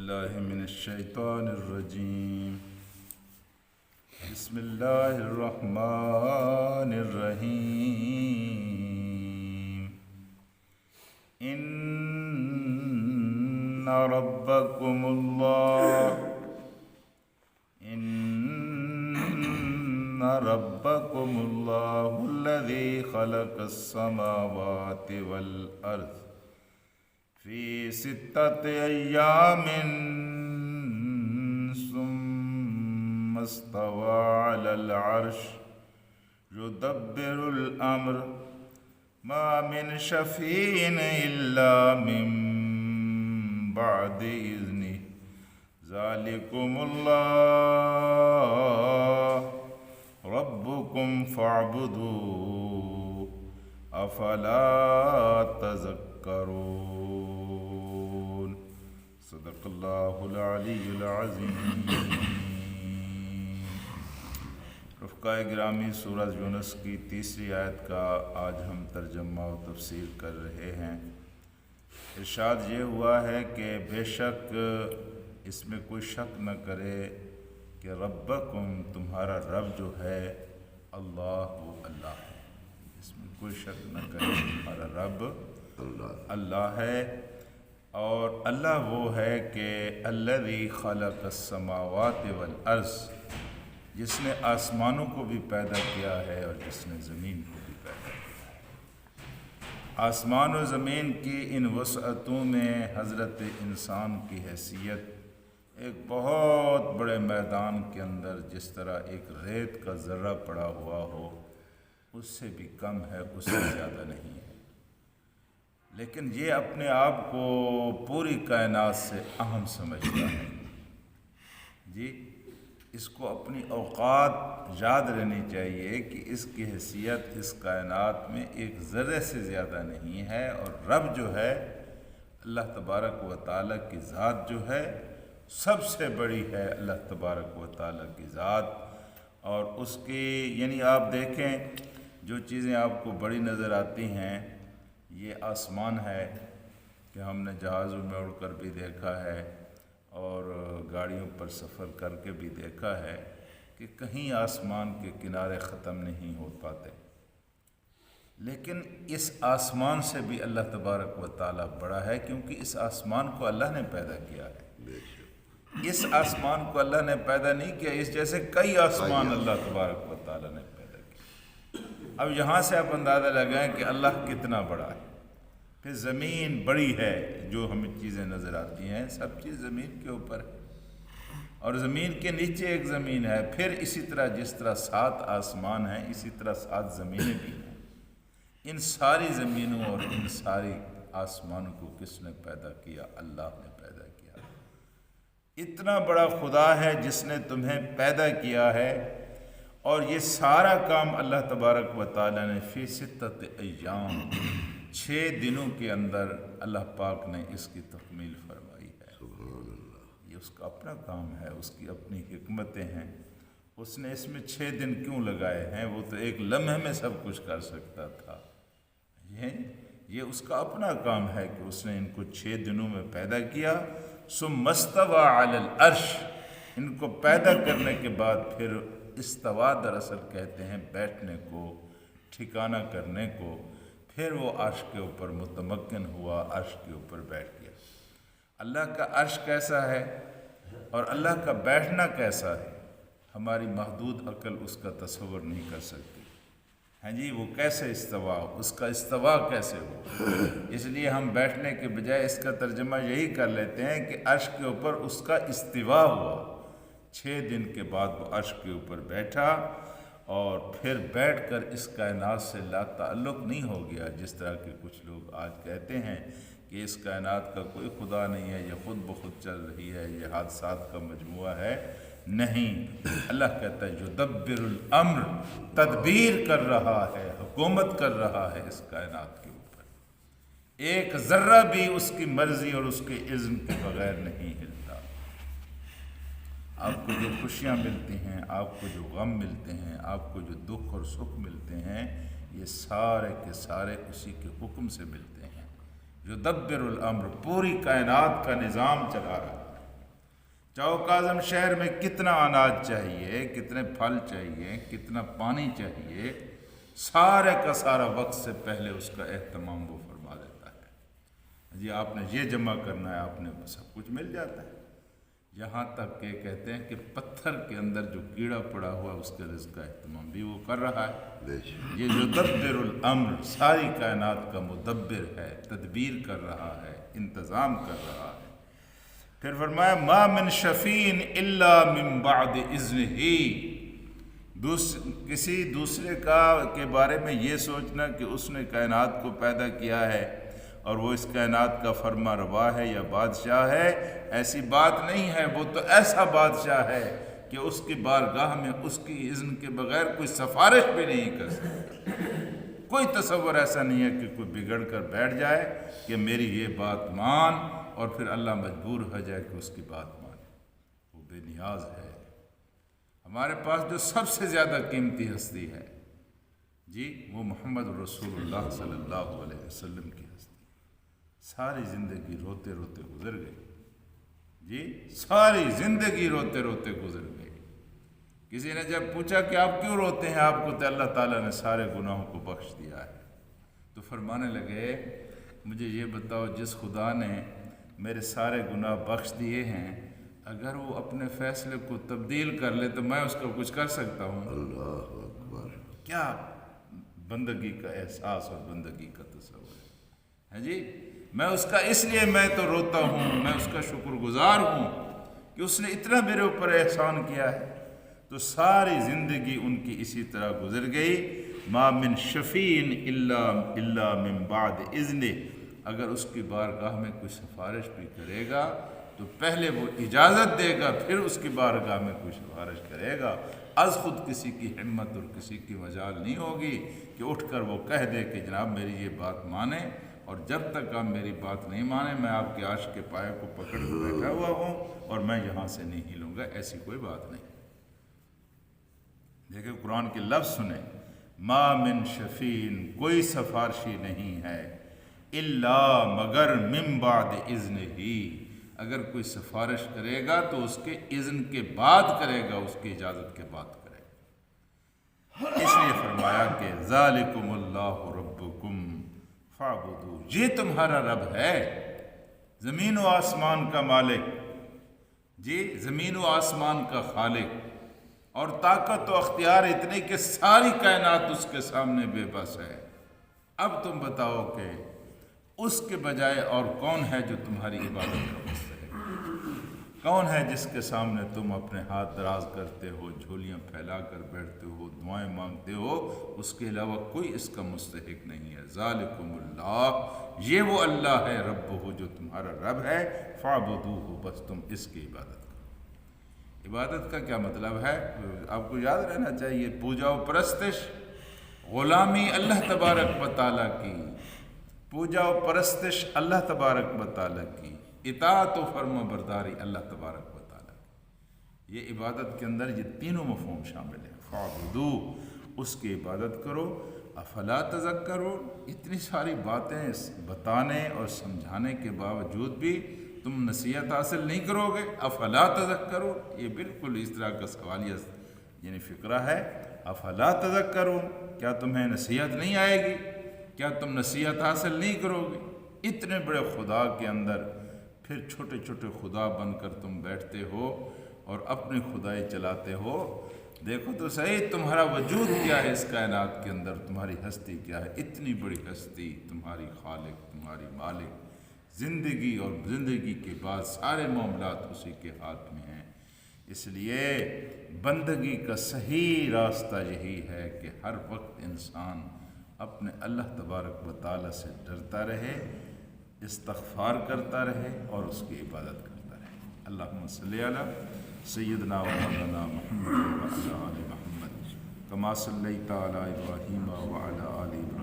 باللہ من الشیطان الرجیم بسم اللہ الرحمن الرحیم ان ربکم اللہ الذی خلق السماوات والارض فی ستۃ ایام ثم استوى علی العرش یدبر الامر ما من شفیع الا من بعد اذنہ ذالکم اللہ ربکم فاعبدوہ افلا تذکرون صدق اللہ العلی العظیم۔ رفقائے گرامی، سورہ یونس کی تیسری آیت کا آج ہم ترجمہ و تفسیر کر رہے ہیں۔ ارشاد یہ ہوا ہے کہ بے شک اس میں کوئی شک نہ کرے کہ ربکم تمہارا رب جو ہے اللہ وہ اللہ ہے۔ اس میں کوئی شک نہ کرے تمہارا رب اللہ ہے، اور اللہ وہ ہے کہ الذی خلق السماوات والارض، جس نے آسمانوں کو بھی پیدا کیا ہے اور جس نے زمین کو بھی پیدا کیا ہے۔ آسمان و زمین کی ان وسعتوں میں حضرت انسان کی حیثیت ایک بہت بڑے میدان کے اندر جس طرح ایک ریت کا ذرہ پڑا ہوا ہو، اس سے بھی کم ہے، اس سے زیادہ نہیں ہے، لیکن یہ اپنے آپ کو پوری کائنات سے اہم سمجھتا ہے۔ جی، اس کو اپنی اوقات یاد رہنی چاہیے کہ اس کی حیثیت اس کائنات میں ایک ذرے سے زیادہ نہیں ہے، اور رب جو ہے اللہ تبارک و تعالیٰ کی ذات جو ہے سب سے بڑی ہے، اللہ تبارک و تعالیٰ کی ذات۔ اور اس کی یعنی آپ دیکھیں جو چیزیں آپ کو بڑی نظر آتی ہیں، یہ آسمان ہے کہ ہم نے جہازوں میں اڑ کر بھی دیکھا ہے اور گاڑیوں پر سفر کر کے بھی دیکھا ہے کہ کہیں آسمان کے کنارے ختم نہیں ہو پاتے، لیکن اس آسمان سے بھی اللہ تبارک و تعالیٰ بڑا ہے، کیونکہ اس آسمان کو اللہ نے پیدا کیا ہے۔ اس آسمان کو اللہ نے پیدا نہیں کیا، اس جیسے کئی آسمان اللہ تبارک و تعالیٰ نے پیدا کیا۔ اب یہاں سے آپ اندازہ لگائیں کہ اللہ کتنا بڑا ہے۔ پھر زمین بڑی ہے، جو ہمیں چیزیں نظر آتی ہیں سب چیز زمین کے اوپر ہے، اور زمین کے نیچے ایک زمین ہے، پھر اسی طرح جس طرح 7 آسمان ہیں اسی طرح 7 زمینیں بھی ہیں۔ ان ساری زمینوں اور ان ساری آسمانوں کو کس نے پیدا کیا؟ اللہ نے پیدا کیا۔ اتنا بڑا خدا ہے جس نے تمہیں پیدا کیا ہے، اور یہ سارا کام اللہ تبارک و تعالیٰ نے فی ستۃ ایام 6 دنوں کے اندر اللہ پاک نے اس کی تکمیل فرمائی ہے۔ سبحان اللہ، یہ اس کا اپنا کام ہے، اس کی اپنی حکمتیں ہیں۔ اس نے اس میں 6 دن کیوں لگائے ہیں؟ وہ تو ایک لمحے میں سب کچھ کر سکتا تھا۔ یہ اس کا اپنا کام ہے کہ اس نے ان کو 6 دنوں میں پیدا کیا۔ ثم استوى علی العرش، ان کو پیدا کرنے کے بعد پھر استوا دراصل کہتے ہیں بیٹھنے کو، ٹھکانہ کرنے کو، پھر وہ عرش کے اوپر متمکن ہوا، عرش کے اوپر بیٹھ گیا۔ اللہ کا عرش کیسا ہے اور اللہ کا بیٹھنا کیسا ہے، ہماری محدود عقل اس کا تصور نہیں کر سکتی۔ ہاں جی، وہ کیسے استوا ہو، اس کا استوا کیسے ہو؟ اس لیے ہم بیٹھنے کے بجائے اس کا ترجمہ یہی کر لیتے ہیں کہ عرش کے اوپر اس کا استوا ہوا۔ 6 دن کے بعد وہ عرش کے اوپر بیٹھا، اور پھر بیٹھ کر اس کائنات سے لا تعلق نہیں ہو گیا، جس طرح کہ کچھ لوگ آج کہتے ہیں کہ اس کائنات کا کوئی خدا نہیں ہے، یہ خود بخود چل رہی ہے، یہ حادثات کا مجموعہ ہے۔ نہیں، اللہ کہتا ہے یدبر الامر، تدبیر کر رہا ہے، حکومت کر رہا ہے اس کائنات کے اوپر۔ ایک ذرہ بھی اس کی مرضی اور اس کے اذن کے بغیر نہیں ہلتا۔ آپ کو جو خوشیاں ملتی ہیں، آپ کو جو غم ملتے ہیں، آپ کو جو دکھ اور سکھ ملتے ہیں، یہ سارے کے سارے اسی کے حکم سے ملتے ہیں۔ یدبر الامر، پوری کائنات کا نظام چلا رہا ہے۔ چوک اعظم شہر میں کتنا اناج چاہیے، کتنے پھل چاہیے، کتنا پانی چاہیے، سارے کا سارا وقت سے پہلے اس کا اہتمام وہ فرما دیتا ہے۔ جی آپ نے یہ جمع کرنا ہے، آپ نے سب کچھ مل جاتا ہے، یہاں تک کہ کہتے ہیں کہ پتھر کے اندر جو کیڑا پڑا ہوا اس کے رزق کا اہتمام بھی وہ کر رہا ہے۔ یہ یدبر الامر، ساری کائنات کا مدبر ہے، تدبیر کر رہا ہے، انتظام کر رہا ہے۔ پھر فرمایا ما من شفیع الا من بعد اذنہ، کسی دوسرے کے بارے میں یہ سوچنا کہ اس نے کائنات کو پیدا کیا ہے اور وہ اس کائنات کا فرما روا ہے یا بادشاہ ہے، ایسی بات نہیں ہے۔ وہ تو ایسا بادشاہ ہے کہ اس کی بارگاہ میں اس کی اذن کے بغیر کوئی سفارش بھی نہیں کر سکتا۔ کوئی تصور ایسا نہیں ہے کہ کوئی بگڑ کر بیٹھ جائے کہ میری یہ بات مان، اور پھر اللہ مجبور ہو جائے کہ اس کی بات مانے۔ وہ بے نیاز ہے۔ ہمارے پاس جو سب سے زیادہ قیمتی ہستی ہے جی، وہ محمد رسول اللہ صلی اللہ علیہ وسلم کی ہستی۔ ساری زندگی روتے روتے گزر گئی جی، ساری زندگی روتے روتے گزر گئی۔ کسی نے جب پوچھا کہ آپ کیوں روتے ہیں، آپ کو تو اللہ تعالیٰ نے سارے گناہوں کو بخش دیا ہے، تو فرمانے لگے مجھے یہ بتاؤ، جس خدا نے میرے سارے گناہ بخش دیے ہیں، اگر وہ اپنے فیصلے کو تبدیل کر لے تو میں اس کا کچھ کر سکتا ہوں؟ اللہ اکبر! کیا بندگی کا احساس اور بندگی کا تصور ہے جی۔ میں اس کا اس لیے میں تو روتا ہوں، میں اس کا شکر گزار ہوں کہ اس نے اتنا میرے اوپر احسان کیا ہے۔ تو ساری زندگی ان کی اسی طرح گزر گئی۔ ما من شفیع الا من بعد اذنہ، اگر اس کی بارگاہ میں کوئی سفارش بھی کرے گا تو پہلے وہ اجازت دے گا، پھر اس کی بارگاہ میں کوئی سفارش کرے گا۔ از خود کسی کی ہمت اور کسی کی مجال نہیں ہوگی کہ اٹھ کر وہ کہہ دے کہ جناب میری یہ بات مانیں، اور جب تک آپ میری بات نہیں مانیں میں آپ کے عرش کے پائے کو پکڑ کے بیٹھا ہوا ہوں اور میں یہاں سے نہیں ہلوں گا۔ ایسی کوئی بات نہیں۔ دیکھیں قرآن کے لفظ سنیں، ما من شفیع، کوئی سفارشی نہیں ہے، الا مگر من بعد اذنہ، اگر کوئی سفارش کرے گا تو اس کے اذن کے بعد کرے گا، اس کی اجازت کے بعد کرے گا۔ اس لیے فرمایا کہ ذالکم اللہ ربکم فاعبدوہ، یہ تمہارا رب ہے، زمین و آسمان کا مالک جی، زمین و آسمان کا خالق، اور طاقت و اختیار اتنی کہ ساری کائنات اس کے سامنے بے بس ہے۔ اب تم بتاؤ کہ اس کے بجائے اور کون ہے جو تمہاری عبادت کا مستحق؟ کون ہے جس کے سامنے تم اپنے ہاتھ دراز کرتے ہو، جھولیاں پھیلا کر بیٹھتے ہو، دعائیں مانگتے ہو؟ اس کے علاوہ کوئی اس کا مستحق نہیں ہے۔ ذالکم اللہ، یہ وہ اللہ ہے، رب جو تمہارا رب ہے، فاعبدوہ، بس تم اس کی عبادت کرو۔ عبادت کا کیا مطلب ہے؟ آپ کو یاد رہنا چاہیے، پوجا و پرستش، غلامی اللہ تبارک و تعالیٰ کی، پوجا و پرستش اللہ تبارک و تعالیٰ کی، اطاعت و فرما برداری اللہ تبارک و تعالیٰ کی۔ یہ عبادت کے اندر یہ تینوں مفہوم شامل ہیں۔ فاعبدوہ، اس کی عبادت کرو۔ افلا تذکرون، اتنی ساری باتیں بتانے اور سمجھانے کے باوجود بھی تم نصیحت حاصل نہیں کرو گے؟ افلا تذکرون، یہ بالکل اس طرح کا سوالیہ یعنی فقرہ ہے۔ افلا تذکرون، کیا تمہیں نصیحت نہیں آئے گی؟ کیا تم نصیحت حاصل نہیں کرو گے؟ اتنے بڑے خدا کے اندر پھر چھوٹے چھوٹے خدا بن کر تم بیٹھتے ہو اور اپنی خدائی چلاتے ہو۔ دیکھو تو صحیح تمہارا وجود کیا ہے اس کائنات کے اندر، تمہاری ہستی کیا ہے؟ اتنی بڑی ہستی، تمہاری خالق، تمہاری مالک، زندگی اور زندگی کے بعد سارے معاملات اسی کے ہاتھ میں ہیں۔ اس لیے بندگی کا صحیح راستہ یہی ہے کہ ہر وقت انسان اپنے اللہ تبارک و تعالیٰ سے ڈرتا رہے، استغفار کرتا رہے اور اس کی عبادت کرتا رہے۔ اللہم صلی علی سیدنا و مولانا محمد وعلی آل محمد کما صلیت علی ابراہیم وعلی آل ابراہیم